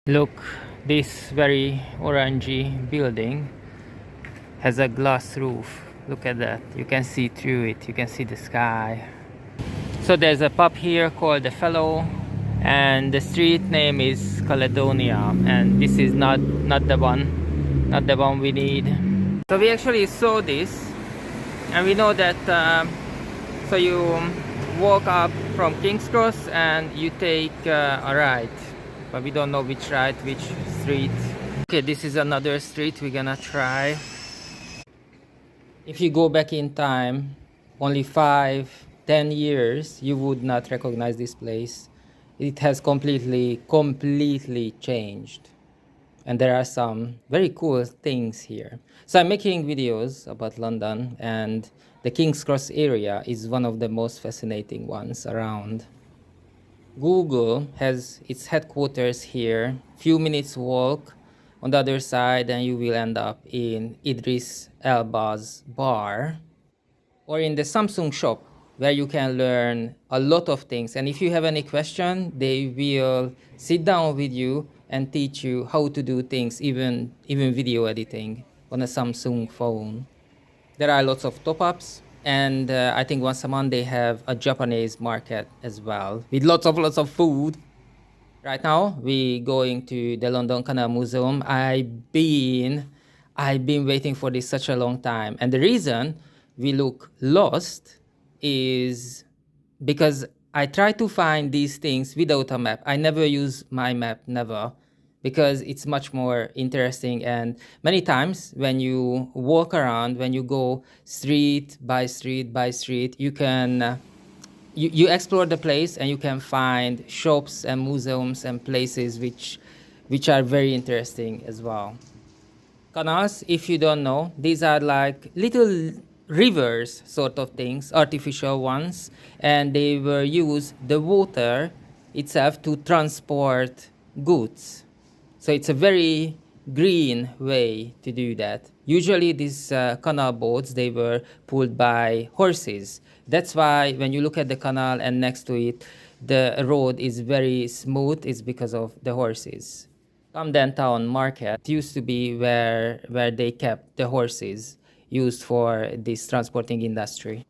Look, this very orangey building has a glass roof. Look at that. You can see through it. You can see the sky. So there's a pub here called The Fellow, and the street name is Caledonia, and this is not the one we need. So we actually saw this, and we know that so you walk up from King's Cross and you take a right, but we don't know which right, which street. Okay, this is another street we're gonna try. If you go back in time only 5-10 years, you would not recognize this place. It has completely changed, and there are some very cool things here. So I'm making videos about London, and the King's Cross area is one of the most fascinating ones around. Google has its headquarters here, few minutes walk on the other side, and you will end up in Idris Elba's bar, or in the Samsung shop, where you can learn a lot of things. And if you have any question, they will sit down with you and teach you how to do things, even video editing on a Samsung phone. There are lots of top-ups, and I think once a month they have a Japanese market as well with lots of food. Right now we going to the London Canal Museum. I've been waiting for this such a long time, and the reason we look lost is because I try to find these things without a map. I never use my map, never, because it's much more interesting. And many times when you walk around, when you go street by street by street, you can you explore the place, and you can find shops and museums and places which are very interesting as well. Canals, if you don't know, these are like little rivers sort of things, artificial ones, and they were used the water itself to transport goods. So it's a very green way to do that. Usually these canal boats, they were pulled by horses. That's why when you look at the canal and next to it, the road is very smooth. It's because of the horses. Camden Town Market used to be where they kept the horses used for this transporting industry.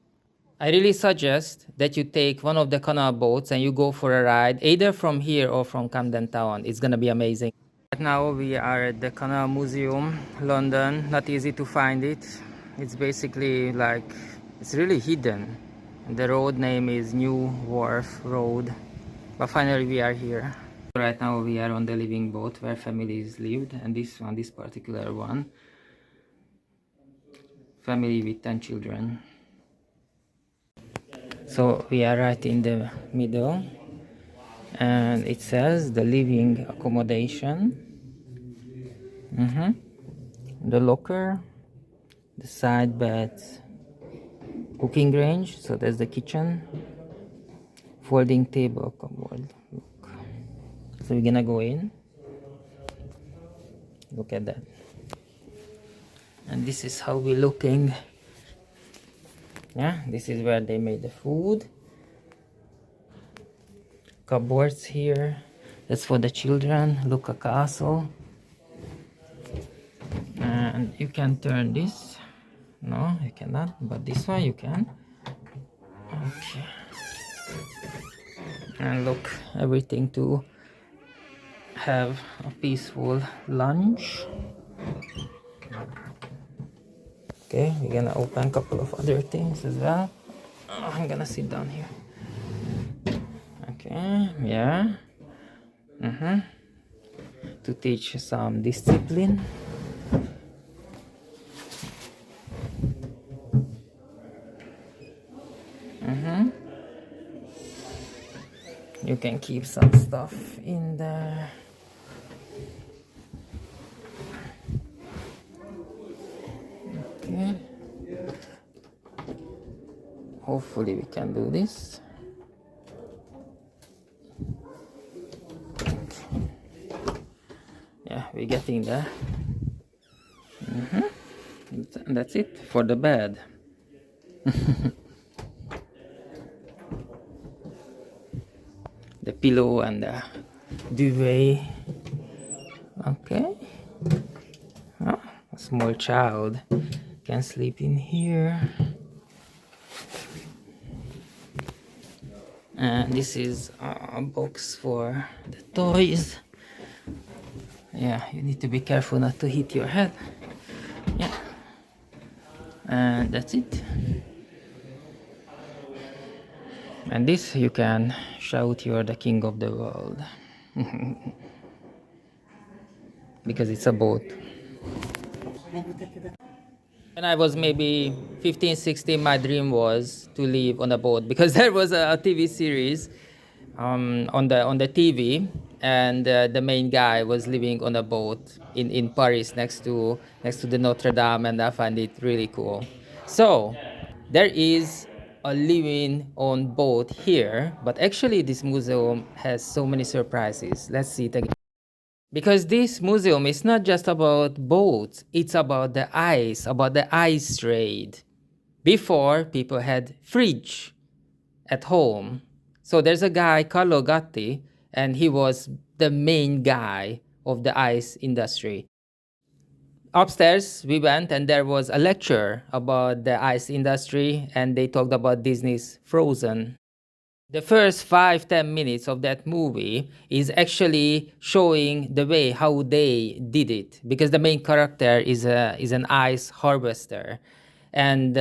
I really suggest that you take one of the canal boats and you go for a ride, either from here or from Camden Town. It's gonna be amazing. Right now we are at the Canal Museum, London. Not easy to find it. It's basically like, it's really hidden. And the road name is New Wharf Road. But finally we are here. Right now we are on the living boat where families lived, and this one, this particular one, family with 10 children. So we are right in the middle, and it says the living accommodation, the locker, the side beds, cooking range, so there's the kitchen, folding table, cupboard. Look. So we're gonna go in. Look at that. And this is how we're looking. Yeah, this is where they made the food. Cupboards here. That's for the children. Look, a castle. And you can turn this. No, you cannot, but this one you can. Okay. And look, everything to have a peaceful lunch. Okay, we're gonna open a couple of other things as well. Oh, I'm gonna sit down here. Okay, yeah. To teach some discipline. You can keep some stuff in there. Okay. Hopefully we can do this. Yeah, we're getting there. That's it for the bed. The pillow and the duvet. Okay. Ah, a small child can sleep in here. And this is a box for the toys. Yeah, you need to be careful not to hit your head. Yeah. And that's it. And this you can shout you're the king of the world. Because it's a boat. When I was maybe 15, 16, my dream was to live on a boat because there was a TV series on the TV, and the main guy was living on a boat in Paris next to the Notre Dame, and I find it really cool. So there is a living on boat here, but actually this museum has so many surprises. Let's see it again. Because this museum is not just about boats, it's about the ice trade. Before, people had fridge at home. So there's a guy, Carlo Gatti, and he was the main guy of the ice industry. Upstairs, we went and there was a lecture about the ice industry, and they talked about Disney's Frozen. The first 5-10 minutes of that movie is actually showing the way how they did it, because the main character is an ice harvester. And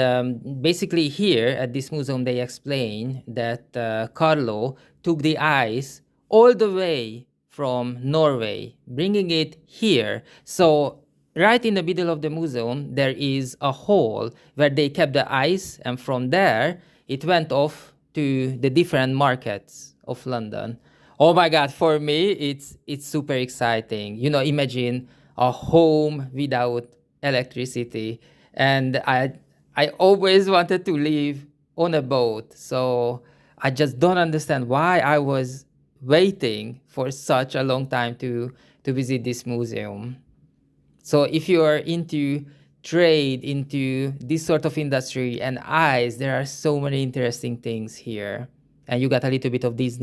basically here at this museum they explain that Carlo took the ice all the way from Norway, bringing it here. So right in the middle of the museum there is a hall where they kept the ice, and from there it went off to the different markets of London. Oh my God, for me, it's super exciting. You know, imagine a home without electricity. And I always wanted to live on a boat. So I just don't understand why I was waiting for such a long time to visit this museum. So if you are into trade, into this sort of industry and eyes, there are so many interesting things here. And you got a little bit of Disney.